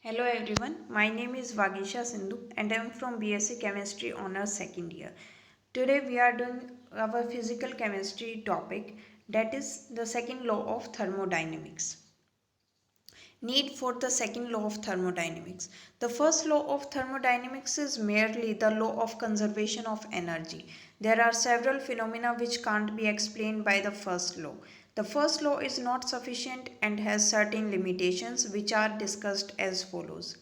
Hello everyone, my name is Vageesha Sindhu and I am from BSc Chemistry Honours second year. Today we are doing our physical chemistry topic, that is the second law of thermodynamics. Need for the second law of thermodynamics. The first law of thermodynamics is merely the law of conservation of energy. There are several phenomena which can't be explained by the first law. The first law is not sufficient and has certain limitations which are discussed as follows.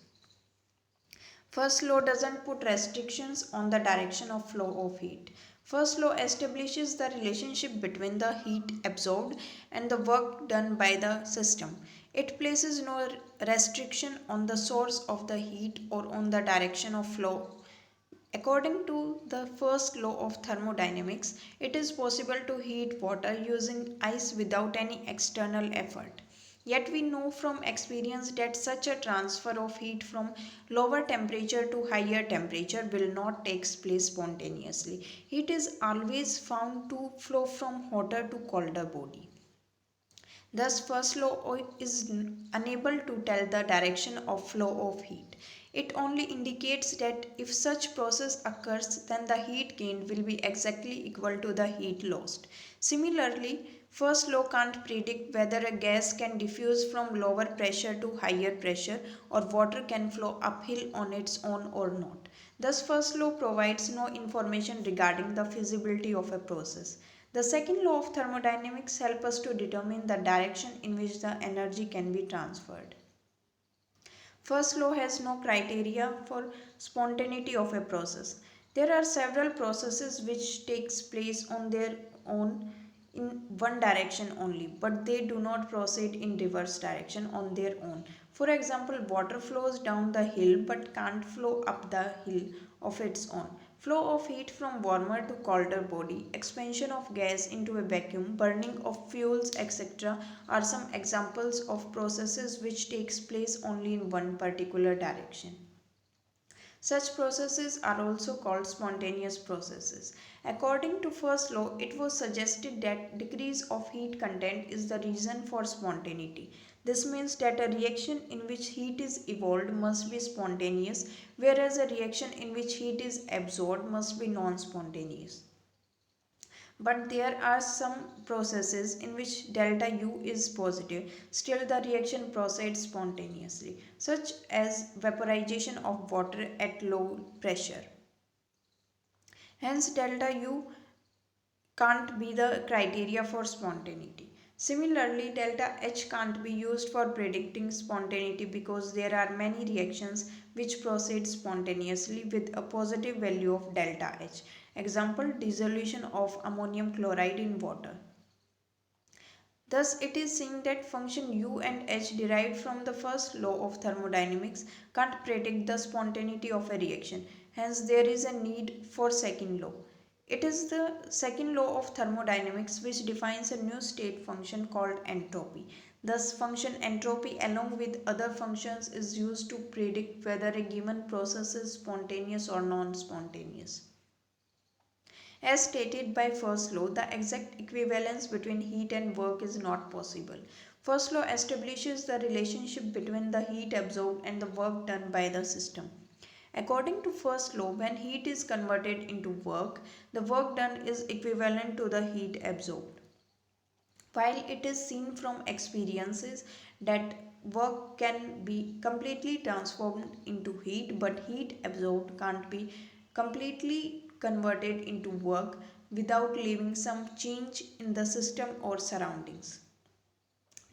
First law doesn't put restrictions on the direction of flow of heat. First law establishes the relationship between the heat absorbed and the work done by the system. It places no restriction on the source of the heat or on the direction of flow. According to the first law of thermodynamics, it is possible to heat water using ice without any external effort. Yet we know from experience that such a transfer of heat from lower temperature to higher temperature will not take place spontaneously. Heat is always found to flow from hotter to colder body. Thus, first law is unable to tell the direction of flow of heat. It only indicates that if such process occurs, then the heat gained will be exactly equal to the heat lost. Similarly, first law can't predict whether a gas can diffuse from lower pressure to higher pressure or water can flow uphill on its own or not. Thus, first law provides no information regarding the feasibility of a process. The second law of thermodynamics helps us to determine the direction in which the energy can be transferred. First law has no criteria for spontaneity of a process. There are several processes which takes place on their own in one direction only, but they do not proceed in reverse direction on their own. For example, water flows down the hill but can't flow up the hill of its own. Flow of heat from warmer to colder body, expansion of gas into a vacuum, burning of fuels, etc. are some examples of processes which takes place only in one particular direction. Such processes are also called spontaneous processes. According to first law, it was suggested that decrease of heat content is the reason for spontaneity. This means that a reaction in which heat is evolved must be spontaneous, whereas a reaction in which heat is absorbed must be non-spontaneous. But there are some processes in which delta U is positive, still the reaction proceeds spontaneously, such as vaporization of water at low pressure. Hence, delta U can't be the criteria for spontaneity. Similarly, delta H can't be used for predicting spontaneity because there are many reactions which proceed spontaneously with a positive value of delta H. Example, dissolution of ammonium chloride in water. Thus, it is seen that function U and H derived from the first law of thermodynamics can't predict the spontaneity of a reaction. Hence, there is a need for second law. It is the second law of thermodynamics which defines a new state function called entropy. Thus, function entropy along with other functions is used to predict whether a given process is spontaneous or non-spontaneous. As stated by first law, the exact equivalence between heat and work is not possible. First law establishes the relationship between the heat absorbed and the work done by the system. According to first law, when heat is converted into work, the work done is equivalent to the heat absorbed. While it is seen from experiences that work can be completely transformed into heat, but heat absorbed can't be completely converted into work without leaving some change in the system or surroundings.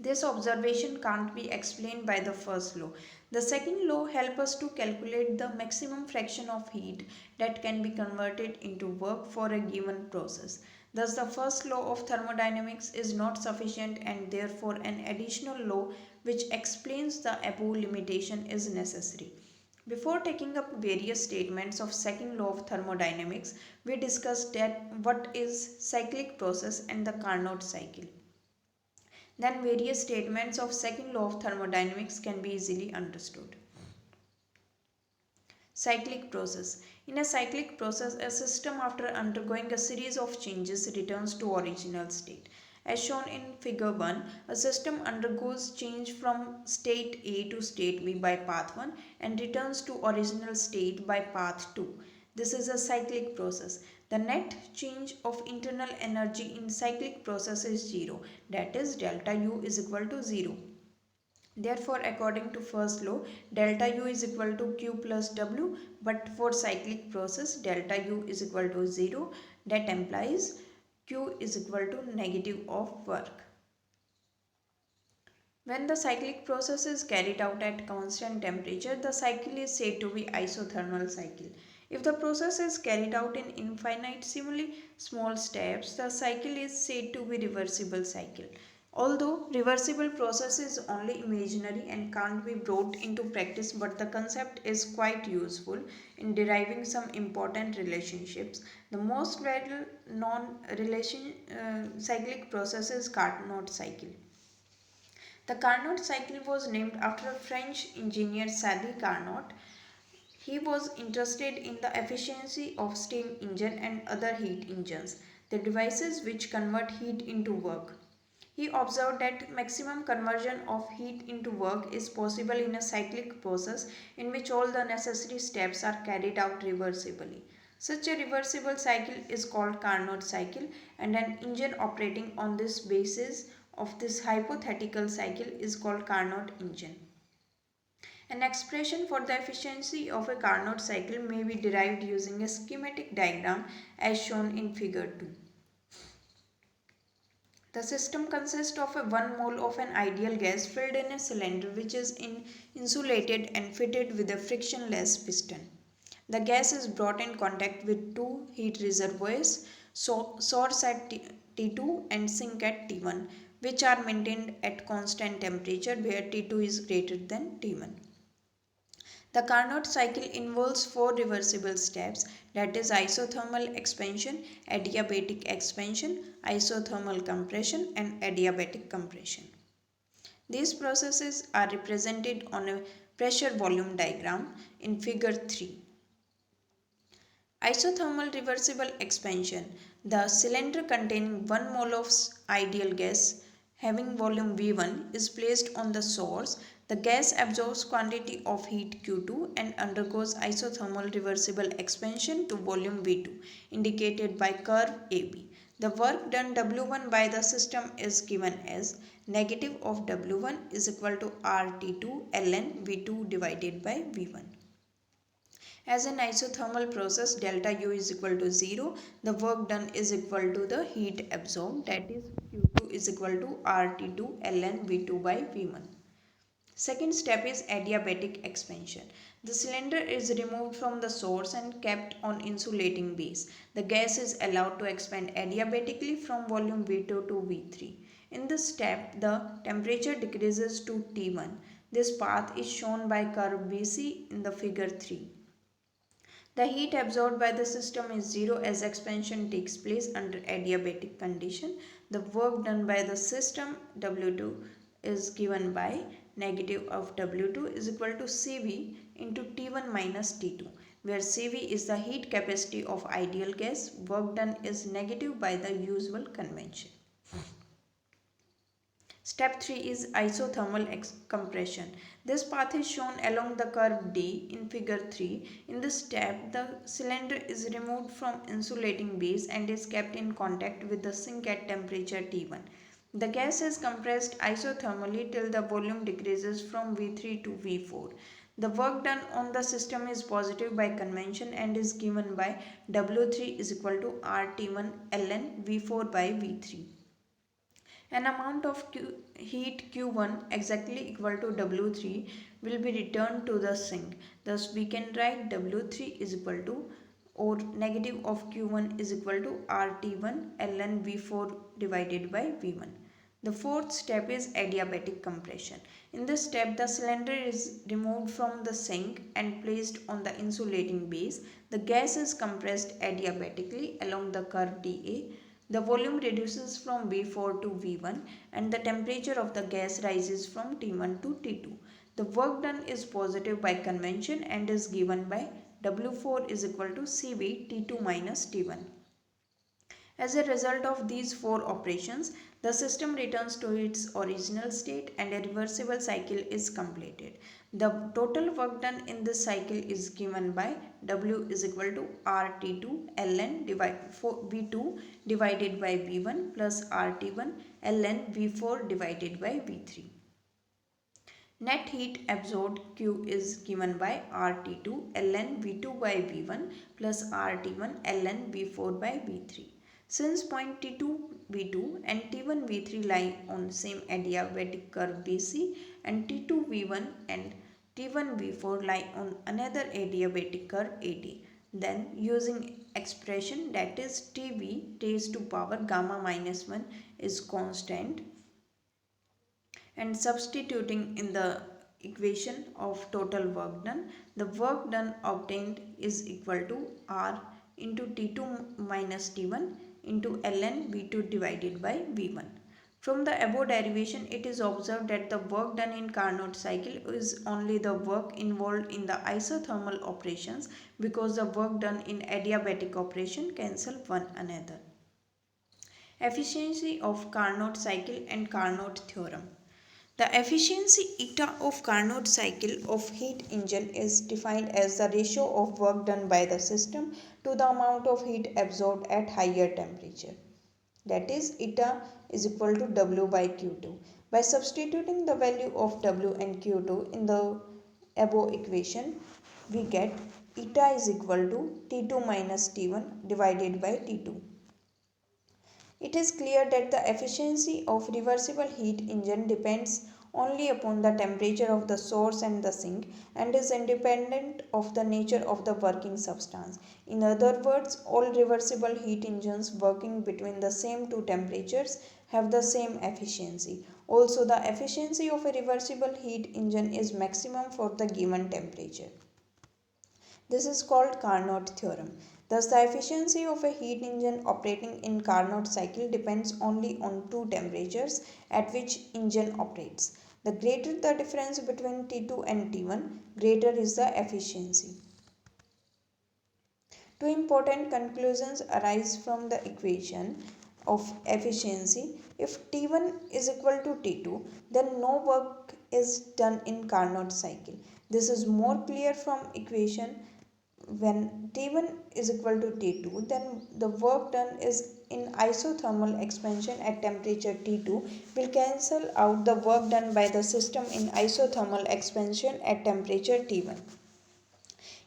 This observation can't be explained by the first law. The second law helps us to calculate the maximum fraction of heat that can be converted into work for a given process. Thus, the first law of thermodynamics is not sufficient and therefore an additional law which explains the above limitation is necessary. Before taking up various statements of second law of thermodynamics, we discussed that what is cyclic process and the Carnot cycle. Then various statements of second law of thermodynamics can be easily understood. Cyclic process. In a cyclic process, a system after undergoing a series of changes returns to original state. As shown in figure 1, a system undergoes change from state A to state B by path 1 and returns to original state by path 2. This is a cyclic process. The net change of internal energy in cyclic process is 0, that is delta U is equal to 0. Therefore, according to first law, delta U is equal to Q plus W, but for cyclic process, delta U is equal to 0. That implies Q is equal to negative of work. When the cyclic process is carried out at constant temperature, the cycle is said to be isothermal cycle. If the process is carried out in infinitesimally small steps, the cycle is said to be reversible cycle. Although reversible process is only imaginary and can't be brought into practice, but the concept is quite useful in deriving some important relationships. The most well known cyclic process is Carnot cycle. The Carnot cycle was named after a French engineer Sadi Carnot. He was interested in the efficiency of steam engine and other heat engines, the devices which convert heat into work. He observed that maximum conversion of heat into work is possible in a cyclic process in which all the necessary steps are carried out reversibly. Such a reversible cycle is called Carnot cycle, and an engine operating on this basis of this hypothetical cycle is called Carnot engine. An expression for the efficiency of a Carnot cycle may be derived using a schematic diagram as shown in figure 2. The system consists of a 1 mole of an ideal gas filled in a cylinder which is insulated and fitted with a frictionless piston. The gas is brought in contact with two heat reservoirs, source at T2 and sink at T1, which are maintained at constant temperature where T2 is greater than T1. The Carnot cycle involves four reversible steps, that is isothermal expansion, adiabatic expansion, isothermal compression and adiabatic compression. These processes are represented on a pressure volume diagram in figure 3. Isothermal reversible expansion. The cylinder containing 1 mole of ideal gas having volume V1 is placed on the source. The gas absorbs quantity of heat Q2 and undergoes isothermal reversible expansion to volume V2 indicated by curve AB. The work done W1 by the system is given as negative of W1 is equal to RT2 ln V2 divided by V1. As an isothermal process, delta U is equal to 0. The work done is equal to the heat absorbed, that is Q2 is equal to RT2 ln V2 by V1. Second step is adiabatic expansion. The cylinder is removed from the source and kept on insulating base. The gas is allowed to expand adiabatically from volume V2 to V3. In this step, the temperature decreases to T1. This path is shown by curve BC in the figure 3. The heat absorbed by the system is 0 as expansion takes place under adiabatic condition. The work done by the system W2 is given by negative of W2 is equal to Cv into T1 minus T2, where Cv is the heat capacity of ideal gas. Work done is negative by the usual convention. Step 3 is isothermal compression. This path is shown along the curve D in figure 3. In this step, the cylinder is removed from insulating base and is kept in contact with the sink at temperature T1. The gas is compressed isothermally till the volume decreases from V3 to V4. The work done on the system is positive by convention and is given by W3 is equal to RT1 ln V4 by V3. An amount of heat Q1 exactly equal to W3 will be returned to the sink. Thus we can write W3 is equal to or negative of Q1 is equal to RT1 ln V4 divided by V1. The fourth step is adiabatic compression. In this step, the cylinder is removed from the sink and placed on the insulating base. The gas is compressed adiabatically along the curve dA. The volume reduces from V4 to V1 and the temperature of the gas rises from T1 to T2. The work done is positive by convention and is given by W4 is equal to Cv T2 minus T1. As a result of these four operations, the system returns to its original state and a reversible cycle is completed. The total work done in this cycle is given by W is equal to RT2 ln V2 divided by V1 plus RT1 ln V4 divided by V3. Net heat absorbed Q is given by RT2 ln V2 by V1 plus RT1 ln V4 by V3. Since point T2 V2 and T1 V3 lie on same adiabatic curve BC and T2 V1 and T1 V4 lie on another adiabatic curve AD, then using expression that is TV raised to power gamma minus 1 is constant and substituting in the equation of total work done, the work done obtained is equal to R into T2 minus T1 into ln V2 divided by V1. From the above derivation, it is observed that the work done in Carnot cycle is only the work involved in the isothermal operations because the work done in adiabatic operation cancel one another. Efficiency of Carnot cycle and Carnot theorem. The efficiency eta of Carnot cycle of heat engine is defined as the ratio of work done by the system to the amount of heat absorbed at higher temperature. That is, eta is equal to W by Q2. By substituting the value of W and Q2 in the above equation, we get eta is equal to T2 minus T1 divided by T2. It is clear that the efficiency of reversible heat engine depends only upon the temperature of the source and the sink and is independent of the nature of the working substance. In other words, all reversible heat engines working between the same two temperatures have the same efficiency. Also, the efficiency of a reversible heat engine is maximum for the given temperature. This is called Carnot theorem. Thus, the efficiency of a heat engine operating in Carnot cycle depends only on two temperatures at which engine operates. The greater the difference between T2 and T1, greater is the efficiency. Two important conclusions arise from the equation of efficiency. If T1 is equal to T2, then no work is done in Carnot cycle. This is more clear from equation. When T1 is equal to T2, then the work done is in isothermal expansion at temperature T2 will cancel out the work done by the system in isothermal expansion at temperature T1.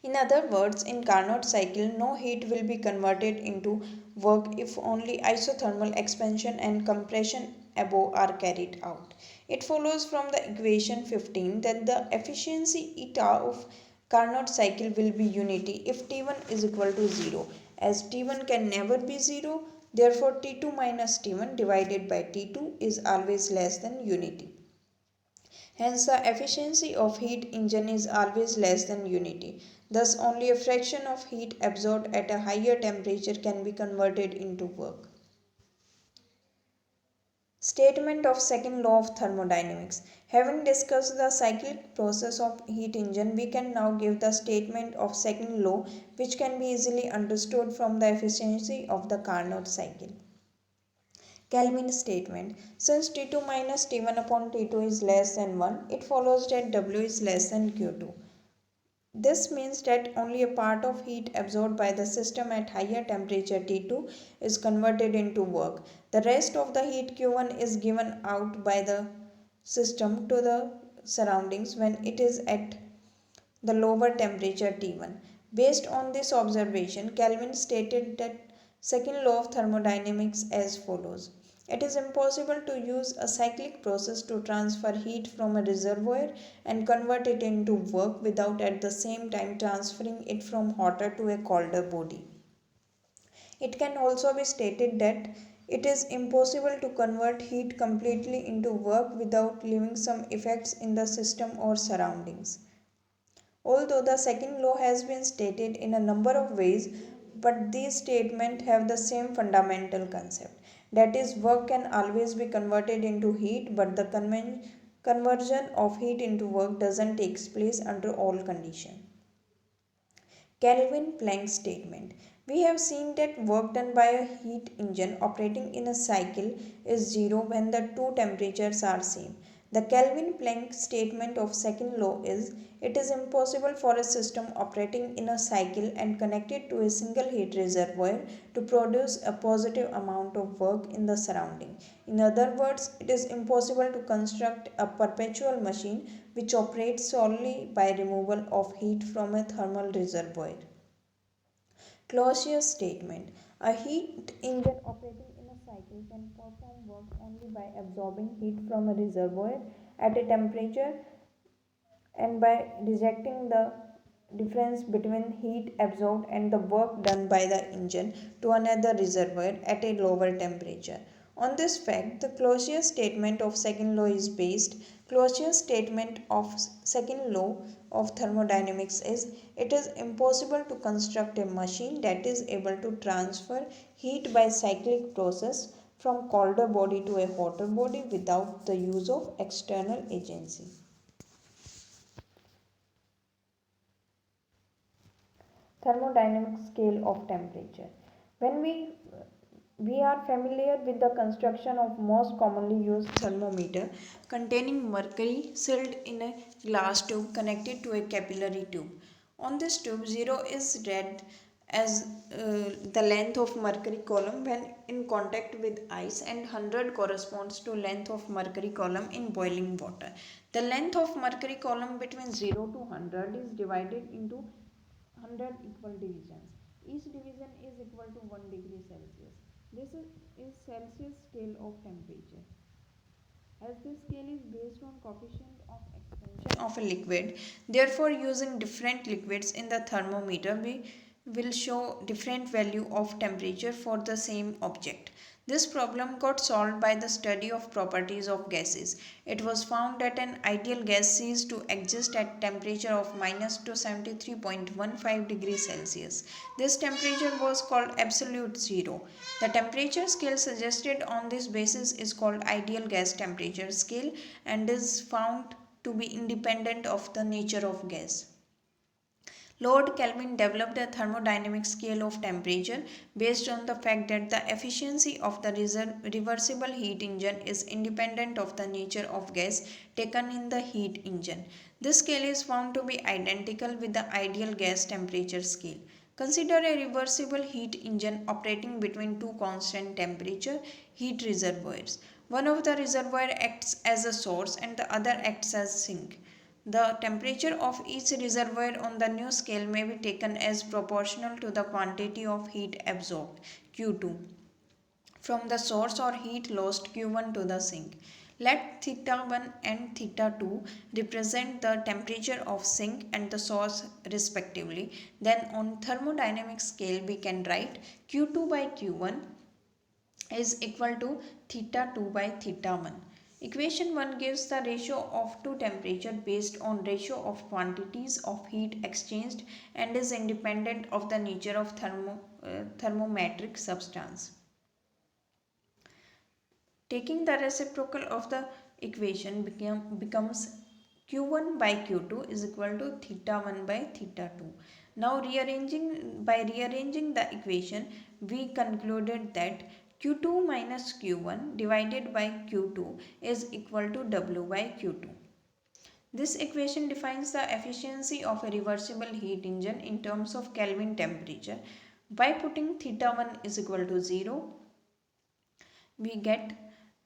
In other words, in Carnot cycle, no heat will be converted into work if only isothermal expansion and compression above are carried out. It follows from the equation 15 that the efficiency eta of Carnot cycle will be unity if T1 is equal to 0. As T1 can never be 0, therefore T2 minus T1 divided by T2 is always less than unity. Hence, the efficiency of heat engine is always less than unity. Thus, only a fraction of heat absorbed at a higher temperature can be converted into work. Statement of second law of thermodynamics. Having discussed the cyclic process of heat engine, we can now give the statement of second law which can be easily understood from the efficiency of the Carnot cycle. Kelvin statement. Since T2 minus T1 upon T2 is less than 1, it follows that W is less than Q2. This means that only a part of heat absorbed by the system at higher temperature T2 is converted into work. The rest of the heat Q1 is given out by the system to the surroundings when it is at the lower temperature T1. Based on this observation, Kelvin stated that second law of thermodynamics as follows. It is impossible to use a cyclic process to transfer heat from a reservoir and convert it into work without at the same time transferring it from hotter to a colder body. It can also be stated that it is impossible to convert heat completely into work without leaving some effects in the system or surroundings. Although the second law has been stated in a number of ways, but these statements have the same fundamental concept. That is, work can always be converted into heat, but the conversion of heat into work doesn't take place under all conditions. Kelvin-Planck statement. We have seen that work done by a heat engine operating in a cycle is zero when the two temperatures are same. The Kelvin-Planck statement of second law is it is impossible for a system operating in a cycle and connected to a single heat reservoir to produce a positive amount of work in the surrounding. In other words, it is impossible to construct a perpetual machine which operates solely by removal of heat from a thermal reservoir. Clausius statement. A heat engine operating in a cycle can perform work only by absorbing heat from a reservoir at a temperature and by rejecting the difference between heat absorbed and the work done by the engine to another reservoir at a lower temperature. On this fact, the Clausius statement of second law is based. Clausius statement of second law of thermodynamics is it is impossible to construct a machine that is able to transfer heat by cyclic process from colder body to a hotter body without the use of external agency. Thermodynamic scale of temperature. When we are familiar with the construction of most commonly used thermometer containing mercury sealed in a glass tube connected to a capillary tube. On this tube, 0 is read as the length of mercury column when in contact with ice and 100 corresponds to length of mercury column in boiling water. The length of mercury column between 0 to 100 is divided into 100 equal divisions. Each division is equal to 1 degree Celsius. This is Celsius scale of temperature. As this scale is based on coefficient of expansion of a liquid, therefore using different liquids in the thermometer, we will show different value of temperature for the same object. This problem got solved by the study of properties of gases. It was found that an ideal gas ceased to exist at temperature of minus 273.15 degrees Celsius. This temperature was called absolute zero. The temperature scale suggested on this basis is called ideal gas temperature scale and is found to be independent of the nature of gas. Lord Kelvin developed a thermodynamic scale of temperature based on the fact that the efficiency of the reversible heat engine is independent of the nature of gas taken in the heat engine. This scale is found to be identical with the ideal gas temperature scale. Consider a reversible heat engine operating between two constant temperature heat reservoirs. One of the reservoir acts as a source and the other acts as sink. The temperature of each reservoir on the new scale may be taken as proportional to the quantity of heat absorbed Q2 from the source or heat lost Q1 to the sink. Let theta 1 and theta 2 represent the temperature of sink and the source respectively. Then on thermodynamic scale we can write Q2 by Q1 is equal to theta 2 by theta 1. Equation 1 gives the ratio of two temperature based on ratio of quantities of heat exchanged and is independent of the nature of thermometric substance. Taking the reciprocal of the equation becomes Q1 by Q2 is equal to theta 1 by theta 2. Now by rearranging the equation, we concluded that Q2 minus Q1 divided by Q2 is equal to W by Q2. This equation defines the efficiency of a reversible heat engine in terms of Kelvin temperature. By putting theta 1 is equal to 0, we get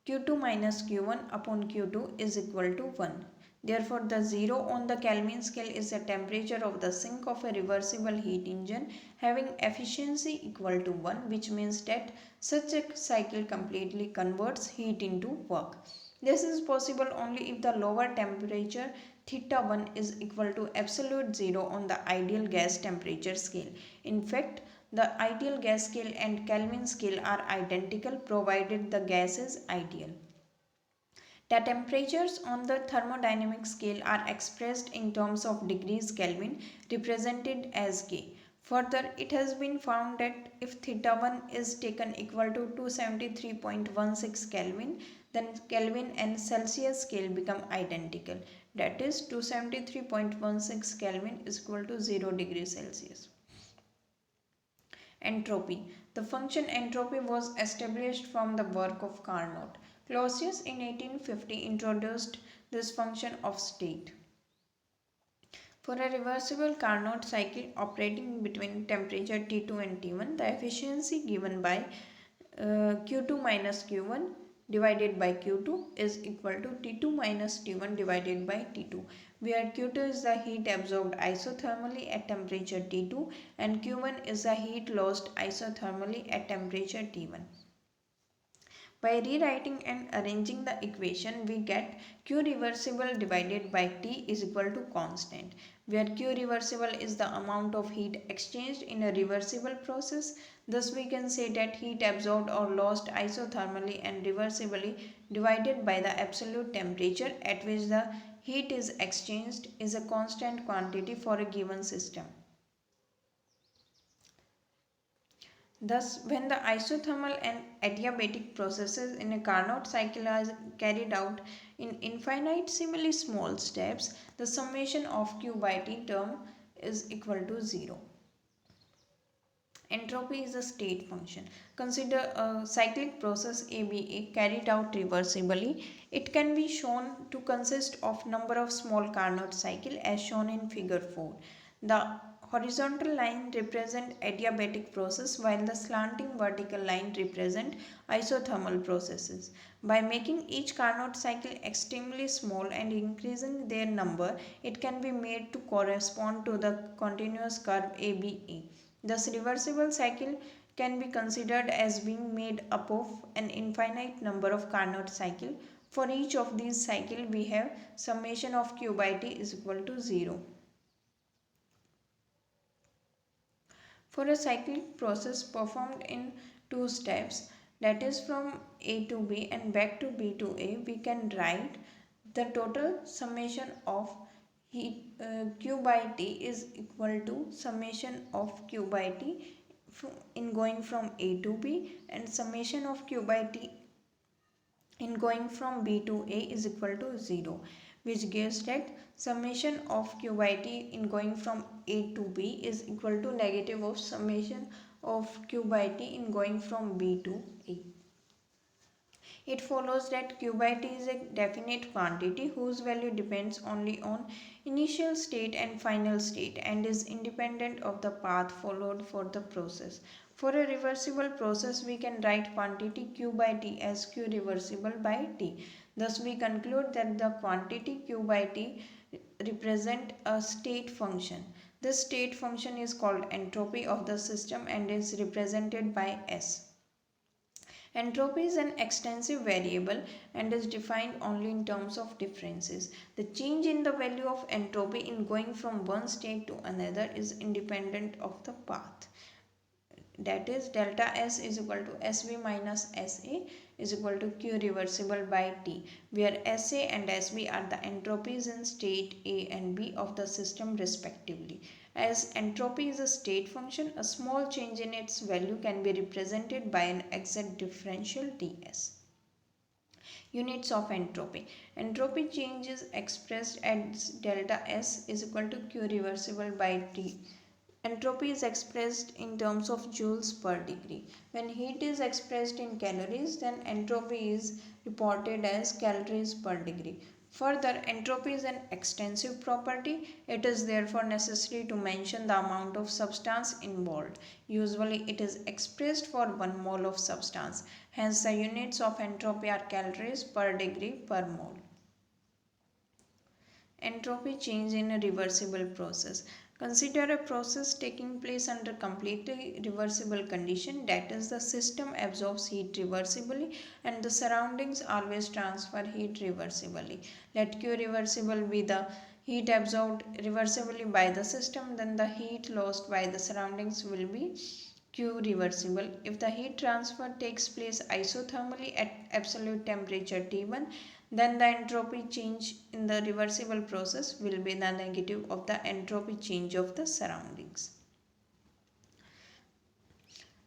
Q2 minus Q1 upon Q2 is equal to 1. Therefore, the 0 on the Kelvin scale is the temperature of the sink of a reversible heat engine having efficiency equal to 1, which means that such a cycle completely converts heat into work. This is possible only if the lower temperature theta 1 is equal to absolute 0 on the ideal gas temperature scale. In fact, the ideal gas scale and Kelvin scale are identical provided the gas is ideal. The temperatures on the thermodynamic scale are expressed in terms of degrees Kelvin represented as K. Further, it has been found that if theta 1 is taken equal to 273.16 Kelvin, then Kelvin and Celsius scale become identical. That is 273.16 Kelvin is equal to 0 degrees Celsius. Entropy. The function entropy was established from the work of Carnot. Clausius in 1850 introduced this function of state. For a reversible Carnot cycle operating between temperature T2 and T1, the efficiency given by Q2 minus Q1 divided by Q2 is equal to T2 minus T1 divided by T2, where Q2 is the heat absorbed isothermally at temperature T2 and Q1 is the heat lost isothermally at temperature T1. By rewriting and arranging the equation, we get Q reversible divided by T is equal to constant, where Q reversible is the amount of heat exchanged in a reversible process. Thus, we can say that heat absorbed or lost isothermally and reversibly divided by the absolute temperature at which the heat is exchanged is a constant quantity for a given system. Thus, when the isothermal and adiabatic processes in a Carnot cycle are carried out in infinitesimally small steps, the summation of Q by T term is equal to 0. Entropy is a state function. Consider a cyclic process ABA carried out reversibly. It can be shown to consist of number of small Carnot cycles as shown in figure 4. The horizontal line represent adiabatic process while the slanting vertical line represent isothermal processes. By making each Carnot cycle extremely small and increasing their number, it can be made to correspond to the continuous curve ABA. Thus, reversible cycle can be considered as being made up of an infinite number of Carnot cycles. For each of these cycles, we have summation of Q by T is equal to 0. For a cyclic process performed in two steps, that is from A to B and back to B to A, we can write the total summation of Q by T is equal to summation of Q by T in going from A to B, and summation of Q by T in going from B to A is equal to 0, which gives that summation of Q by T in going from A to B is equal to negative of summation of Q by T in going from B to A. It follows that Q by T is a definite quantity whose value depends only on initial state and final state and is independent of the path followed for the process. For a reversible process, we can write quantity Q by T as Q reversible by T. Thus, we conclude that the quantity Q by T represent a state function. This state function is called entropy of the system and is represented by S. Entropy is an extensive variable and is defined only in terms of differences. The change in the value of entropy in going from one state to another is independent of the path. That is, delta S is equal to SB minus SA is equal to Q reversible by T, where SA and SB are the entropies in state A and B of the system respectively. As entropy is a state function, a small change in its value can be represented by an exact differential ds. Units of entropy. Entropy change is expressed as delta S is equal to Q reversible by T. Entropy is expressed in terms of joules per degree. When heat is expressed in calories, then entropy is reported as calories per degree. Further, entropy is an extensive property. It is therefore necessary to mention the amount of substance involved. Usually, it is expressed for 1 mole of substance. Hence, the units of entropy are calories per degree per mole. Entropy change in a reversible process. Consider a process taking place under completely reversible condition, that is, the system absorbs heat reversibly and the surroundings always transfer heat reversibly. Let Q reversible be the heat absorbed reversibly by the system, then the heat lost by the surroundings will be Q reversible. If the heat transfer takes place isothermally at absolute temperature T1, then the entropy change in the reversible process will be the negative of the entropy change of the surroundings.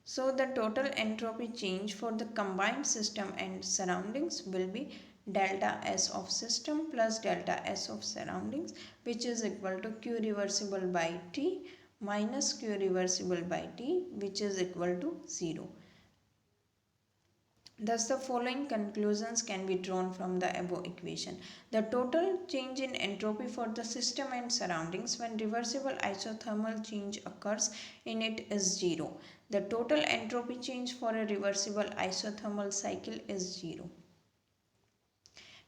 So the total entropy change for the combined system and surroundings will be delta S of system plus delta S of surroundings, which is equal to Q reversible by T minus q reversible by t, which is equal to 0. Thus, the following conclusions can be drawn from the above equation. The total change in entropy for the system and surroundings when reversible isothermal change occurs in it is 0. The total entropy change for a reversible isothermal cycle is 0.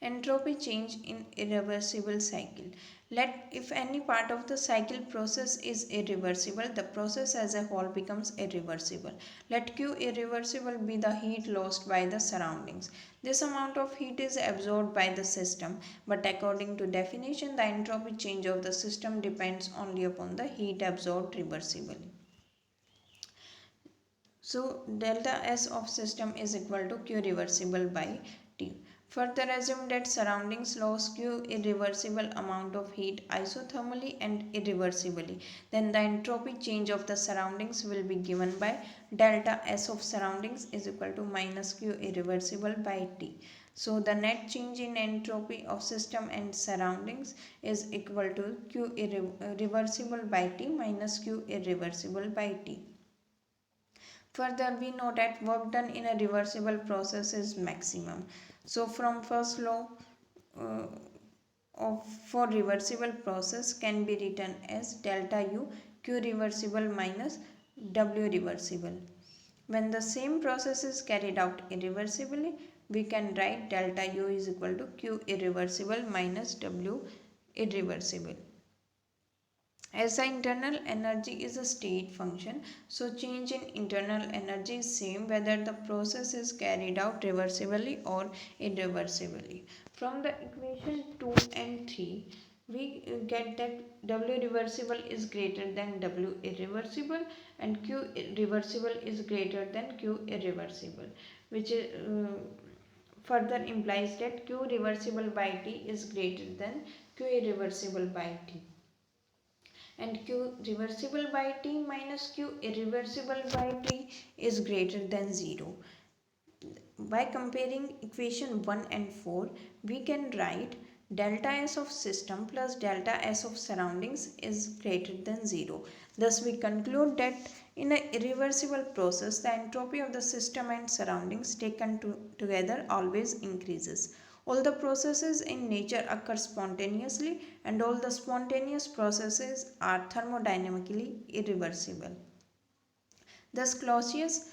Entropy change in irreversible cycle. Let if any part of the cycle process is irreversible, the process as a whole becomes irreversible. Let Q irreversible be the heat lost by the surroundings. This amount of heat is absorbed by the system, but according to definition, the entropy change of the system depends only upon the heat absorbed reversibly. So delta S of system is equal to Q reversible by T. Further assume that surroundings lost Q irreversible amount of heat isothermally and irreversibly. Then the entropy change of the surroundings will be given by delta S of surroundings is equal to minus Q irreversible by T. So the net change in entropy of system and surroundings is equal to Q irreversible by T minus Q irreversible by T. Further, we know that work done in a reversible process is maximum. So, from first law uh, of for reversible process can be written as delta U Q reversible minus W reversible. When the same process is carried out irreversibly, we can write delta U is equal to Q irreversible minus W irreversible. As the internal energy is a state function, so change in internal energy is same whether the process is carried out reversibly or irreversibly. From the equation 2 and 3, we get that W reversible is greater than W irreversible and Q reversible is greater than Q irreversible, which further implies that Q reversible by T is greater than Q irreversible by T, and Q reversible by T minus Q irreversible by T is greater than 0. By comparing equation 1 and 4, we can write delta S of system plus delta S of surroundings is greater than 0. Thus, we conclude that in an irreversible process, the entropy of the system and surroundings taken together always increases. All the processes in nature occur spontaneously, and all the spontaneous processes are thermodynamically irreversible. Thus, Clausius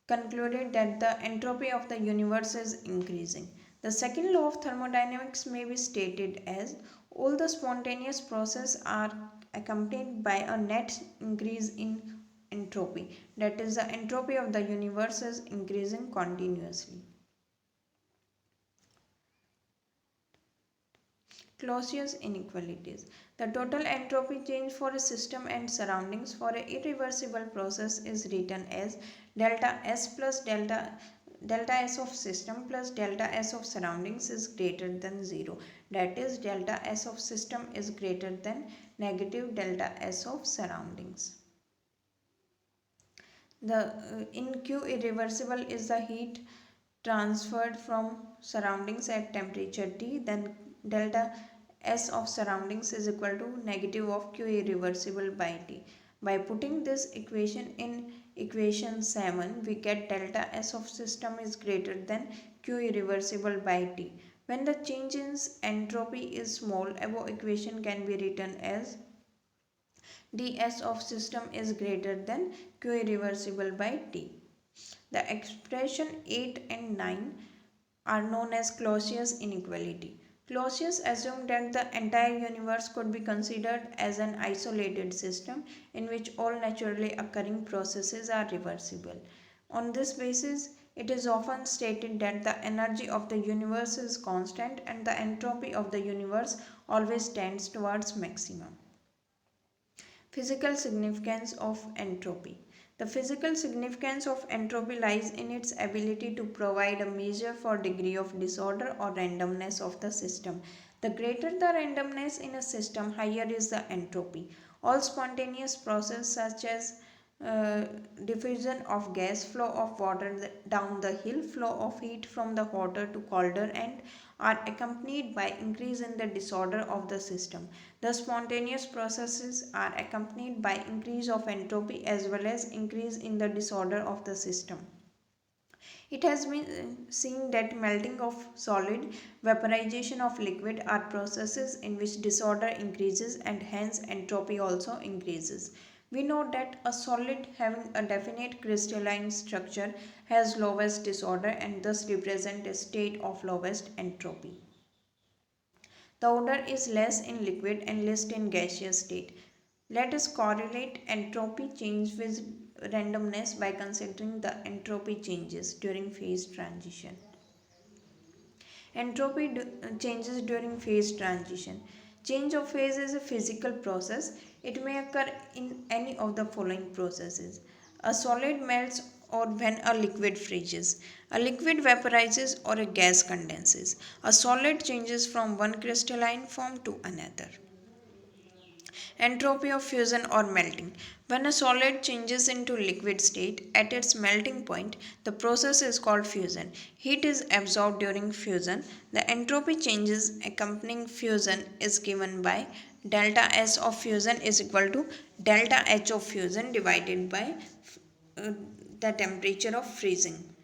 concluded that the entropy of the universe is increasing. The second law of thermodynamics may be stated as all the spontaneous processes are accompanied by a net increase in entropy. That is, the entropy of the universe is increasing continuously. Clausius inequalities. The total entropy change for a system and surroundings for an irreversible process is written as delta S plus delta S of system plus delta S of surroundings is greater than 0. That is, delta S of system is greater than negative delta S of surroundings. In Q irreversible is the heat transferred from surroundings at temperature T, then delta S of surroundings is equal to negative of Q irreversible by T. By putting this equation in equation 7, we get delta S of system is greater than Q irreversible by T. When the change in entropy is small, above equation can be written as ds of system is greater than Q irreversible by T. The expression 8 and 9 are known as Clausius inequality. Clausius assumed that the entire universe could be considered as an isolated system in which all naturally occurring processes are reversible. On this basis, it is often stated that the energy of the universe is constant and the entropy of the universe always tends towards maximum. Physical significance of entropy. The physical significance of entropy lies in its ability to provide a measure for degree of disorder or randomness of the system. The greater the randomness in a system, higher is the entropy. All spontaneous processes such as uh, diffusion of gas, flow of water down the hill, flow of heat from the hotter to colder end are accompanied by increase in the disorder of the system. The spontaneous processes are accompanied by increase of entropy as well as increase in the disorder of the system. It has been seen that melting of solid, vaporization of liquid are processes in which disorder increases and hence entropy also increases. We know that a solid having a definite crystalline structure has lowest disorder and thus represent a state of lowest entropy. The order is less in liquid and least in gaseous state. Let us correlate entropy change with randomness by considering the entropy changes during phase transition. Changes during phase transition. Change of phase is a physical process. It may occur in any of the following processes. A solid melts or when a liquid freezes. A liquid vaporizes or a gas condenses. A solid changes from one crystalline form to another. Entropy of fusion or melting. When a solid changes into liquid state at its melting point, the process is called fusion. Heat is absorbed during fusion. The entropy changes accompanying fusion is given by delta S of fusion is equal to delta H of fusion divided by uh, the temperature of freezing,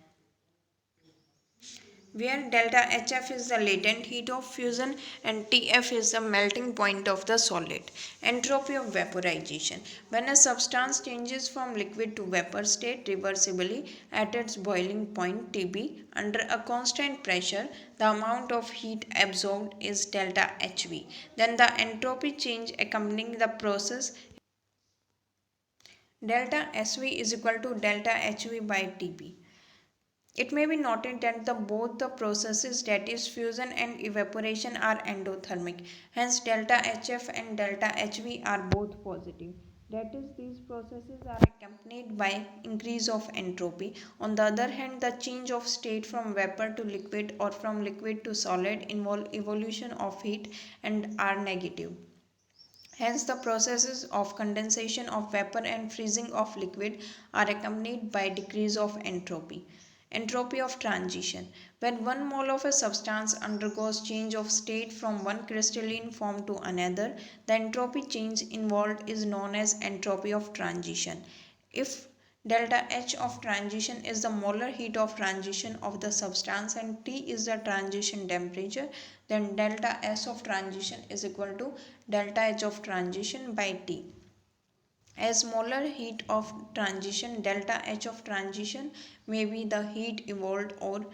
where delta HF is the latent heat of fusion and TF is the melting point of the solid. Entropy of vaporization. When a substance changes from liquid to vapor state reversibly at its boiling point TB under a constant pressure, the amount of heat absorbed is delta HV. Then the entropy change accompanying the process delta SV is equal to delta HV by TB. It may be noted that both the processes, that is fusion and evaporation, are endothermic. Hence delta HF and delta HV are both positive. That is, these processes are accompanied by increase of entropy. On the other hand, the change of state from vapor to liquid or from liquid to solid involve evolution of heat and are negative. Hence, the processes of condensation of vapor and freezing of liquid are accompanied by decrease of entropy. Entropy of transition. When one mole of a substance undergoes change of state from one crystalline form to another, the entropy change involved is known as entropy of transition. If delta H of transition is the molar heat of transition of the substance and T is the transition temperature, then delta S of transition is equal to delta H of transition by T. As molar heat of transition, delta H of transition may be the heat evolved or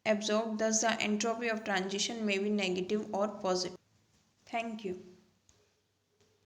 absorbed, thus the entropy of transition may be negative or positive. Thank you.